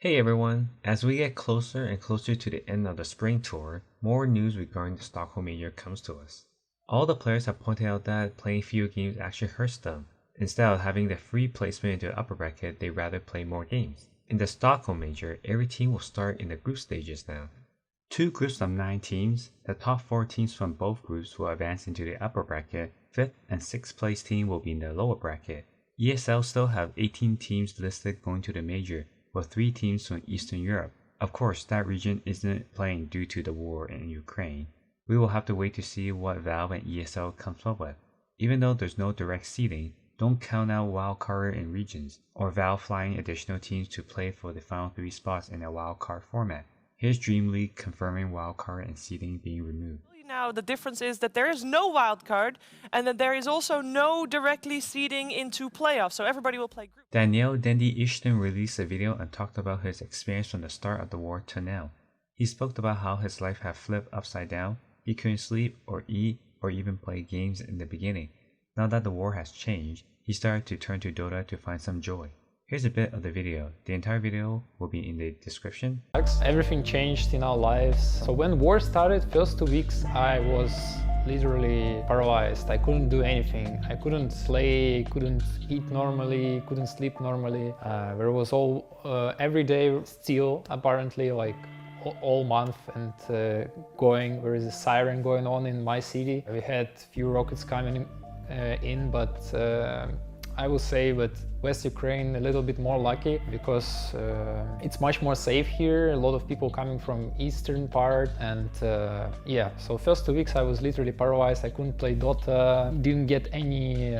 Hey everyone! As we get closer and closer to the end of the spring tour, more news regarding the Stockholm Major comes to us. All the players have pointed out that playing fewer games actually hurts them. Instead of having the free placement into the upper bracket, they rather play more games. In the Stockholm Major, every team will start in the group stages now. Two groups of 9 teams, the top 4 teams from both groups will advance into the upper bracket, 5th and 6th place team will be in the lower bracket. ESL still have 18 teams listed going to the major, with 3 teams from Eastern Europe. Of course, that region isn't playing due to the war in Ukraine. We will have to wait to see what Valve and ESL comes up with. Even though there's no direct seeding, don't count out wildcard in regions, or Valve flying additional teams to play for the final 3 spots in a wildcard format. Here's Dream League confirming wildcard and seeding being removed. Now the difference is that there is no wild card and that there is also no directly seeding into playoffs, so everybody will play group. Danil Dendi Ishutin released a video and talked about his experience from the start of the war to now. He spoke about how his life had flipped upside down. He couldn't sleep or eat or even play games in the beginning. Now that the war has changed, he started to turn to Dota to find some joy. Here's a bit of the video. The entire video will be in the description. Everything changed in our lives. So when war started, first 2 weeks I was literally paralyzed. I couldn't do anything. I couldn't play, couldn't eat normally, couldn't sleep normally. There was every day still apparently like all month and there is a siren going on in my city. We had few rockets coming in, but I will say that West Ukraine a little bit more lucky because it's much more safe here. A lot of people coming from eastern part and yeah, so first 2 weeks I was literally paralyzed. I couldn't play Dota, didn't get any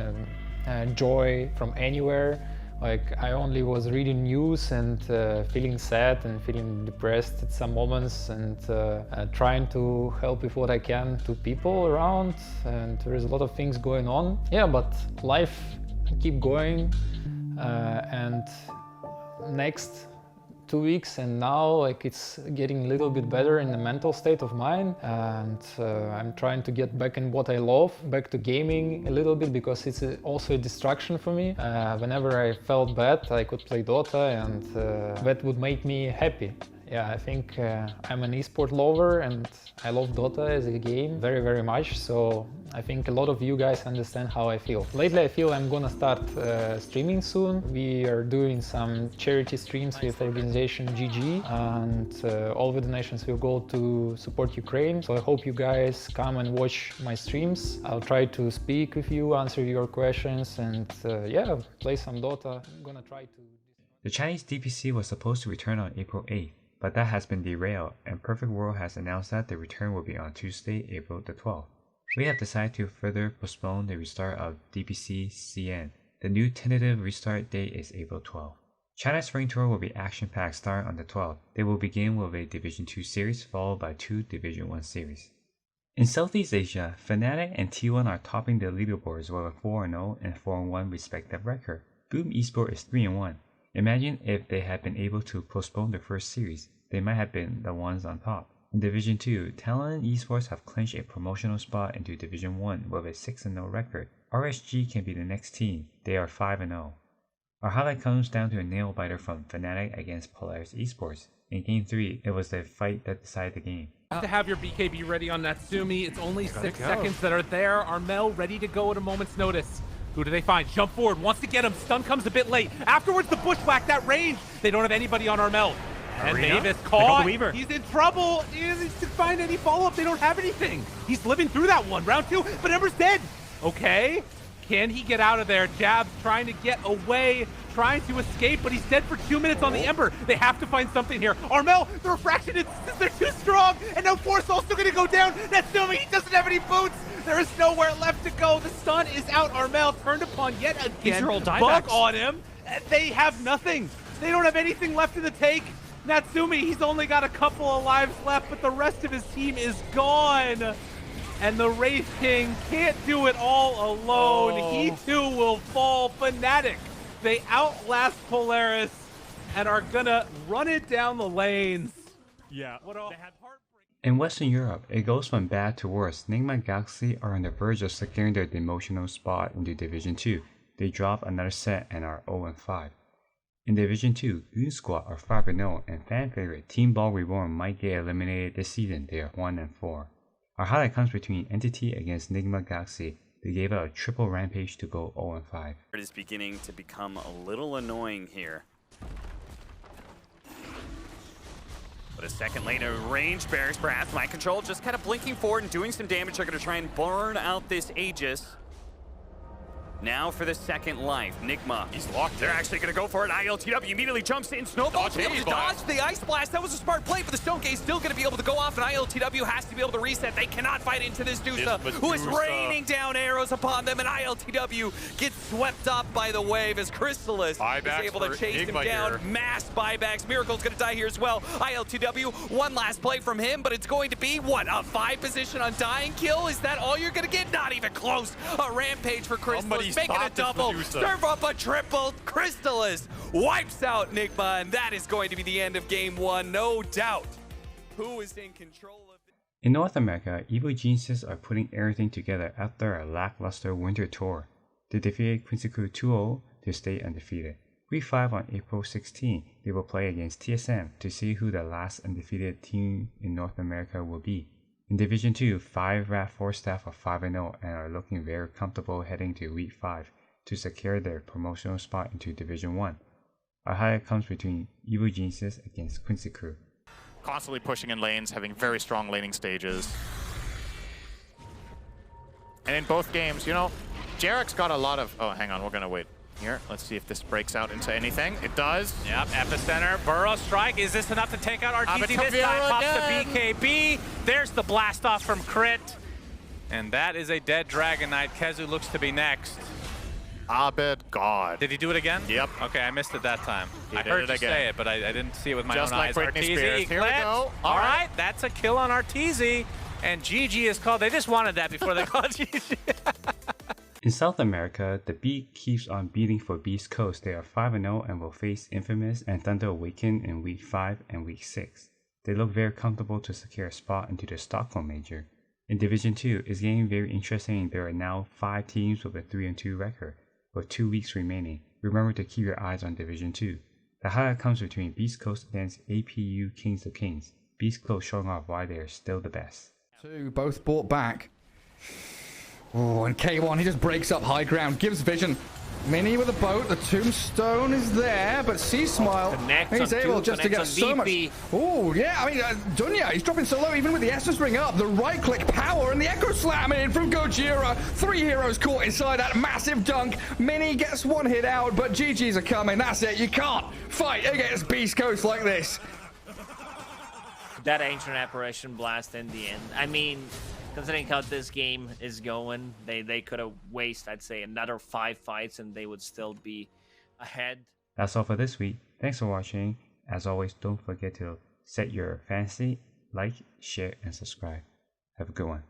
joy from anywhere. Like I only was reading news and feeling sad and feeling depressed at some moments and trying to help with what I can to people around, and there is a lot of things going on. Yeah, but life keep going and next 2 weeks and now like it's getting a little bit better in the mental state of mind, and I'm trying to get back in what I love, back to gaming a little bit because it's also a distraction for me. Whenever I felt bad I could play Dota and that would make me happy. Yeah, I think I'm an esport lover and I love Dota as a game very much, so I think a lot of you guys understand how I feel. Lately I feel I'm gonna start streaming soon. We are doing some charity streams with the organization GG, and all the donations will go to support Ukraine. So I hope you guys come and watch my streams. I'll try to speak with you, answer your questions, and yeah, play some Dota. I'm gonna try to... The Chinese DPC was supposed to return on April 8th, but that has been derailed, and Perfect World has announced that the return will be on Tuesday, April the 12th. We have decided to further postpone the restart of DPC CN. The new tentative restart date is April 12th. China's Spring Tour will be action-packed starting on the 12th. They will begin with a Division 2 series followed by 2 Division 1 series. In Southeast Asia, Fnatic and T1 are topping the leaderboards with a 4-0 and 4-1 respective record. Boom Esports is 3-1. Imagine if they had been able to postpone the first series, they might have been the ones on top. In Division 2, Talon Esports have clinched a promotional spot into Division 1 with a 6-0 record. RSG can be the next team, they are 5-0. Our highlight comes down to a nail-biter from Fnatic against Polaris Esports. In Game 3, it was the fight that decided the game. To have your BKB ready on Natsumi, it's only 6 seconds that are there. Armel ready to go at a moment's notice. Who do they find? Jump forward, wants to get him. Stun comes a bit late. Afterwards, the bushwhack, that range. They don't have anybody on Armel. And Mavis caught. He's in trouble. He needs to find any follow-up. They don't have anything. He's living through that one. Round 2, but Ember's dead. Okay. Can he get out of there? Jabs trying to get away, trying to escape, but he's dead for 2 minutes on the Ember. They have to find something here. Armel, the refraction instances, they're too strong. And now Force also going to go down. Natsumi, he doesn't have any boots. There is nowhere left to go. The stun is out. Armel turned upon yet again. Bug on him. They have nothing. They don't have anything left in the take. Natsumi, he's only got a couple of lives left, but the rest of his team is gone. And the Wraith King can't do it all alone. He too will fall. Fnatic, they outlast Polaris and are gonna run it down the lanes. Yeah. In Western Europe, it goes from bad to worse. Nigma Galaxy are on the verge of securing their demotional spot into Division 2. They drop another set and are 0-5. In Division 2, Goon Squad are 5-0 and fan favorite Team Ball Reborn might get eliminated this season. They are 1-4. Our highlight comes between Entity against Nigma Galaxy. They gave out a triple rampage to go 0-5. It is beginning to become a little annoying here. But a second later, range bears perhaps. Mind Control just kind of blinking forward and doing some damage. They're going to try and burn out this Aegis. Now for the second life, Nigma. He's locked. They're actually going to go for it. ILTW immediately jumps in. Snowball to be able to dodge the Ice Blast. That was a smart play, but the Stone Gate is still going to be able to go off, and ILTW has to be able to reset. They cannot fight into this Dusa, who is raining down arrows upon them, and ILTW gets swept up by the wave as Crystallis is able to chase him down. Mass buybacks. Miracle's going to die here as well. ILTW, one last play from him, but it's going to be, what, a 5 position undying kill? Is that all you're going to get? Not even close. A rampage for Crystallis. Making a double, serve up a triple. Crystallis wipes out Nigma, and that is going to be the end of game 1, no doubt. Who is in control of it? In North America, Evil Geniuses are putting everything together after a lackluster winter tour. They defeated Quincy Crew 2-0 to stay undefeated. Week 5 on April 16, they will play against TSM to see who the last undefeated team in North America will be. In Division 2, 5 RAV4 staff are 5-0 and are looking very comfortable heading to Week 5 to secure their promotional spot into Division 1. Our highlight comes between Evil Geniuses against Quincy Crew. Constantly pushing in lanes, having very strong laning stages. And in both games, you know, Jarek's got a lot of... Oh, hang on, we're going to wait. Here, let's see if this breaks out into anything. It does. Yep, Epicenter, Burrow Strike. Is this enough to take out RTZ this time? Pops the BKB. There's the blast off from Crit. And that is a dead Dragon Knight. Kezu looks to be next. Abed, God. Did he do it again? Yep. Okay, I missed it that time. He I did heard it you again. say it, but I didn't see it with my Just own like eyes. Britney RTZ Spears. Here we Eclipse. go. All right, that's a kill on RTZ. And GG is called. They just wanted that before they called GG. In South America, the Beat keeps on beating for Beast Coast. They are 5-0 and will face Infamous and Thunder Awaken in Week 5 and Week 6. They look very comfortable to secure a spot into the Stockholm Major. In Division 2, it's getting very interesting. There are now 5 teams with a 3-2 record, with 2 weeks remaining. Remember to keep your eyes on Division 2. The highlight comes between Beast Coast against APU Kings of Kings. Beast Coast showing off why they are still the best. Two, both brought back. Oh, and K1, he just breaks up high ground, gives vision. Mini with a boat, the tombstone is there, but C-Smile, he's able just to get so much. Oh, yeah, I mean, Dunya, he's dropping so low even with the Essence Ring up. The right-click power and the Echo Slam in from Gojira. 3 heroes caught inside that massive dunk. Mini gets one hit out, but GG's are coming. That's it, you can't fight against Beast Coast like this. That Ancient Apparition blast in the end. I mean, considering how this game is going, they could have wasted, I'd say, another 5 fights and they would still be ahead. That's all for this week. Thanks for watching. As always, don't forget to set your fantasy, like, share, and subscribe. Have a good one.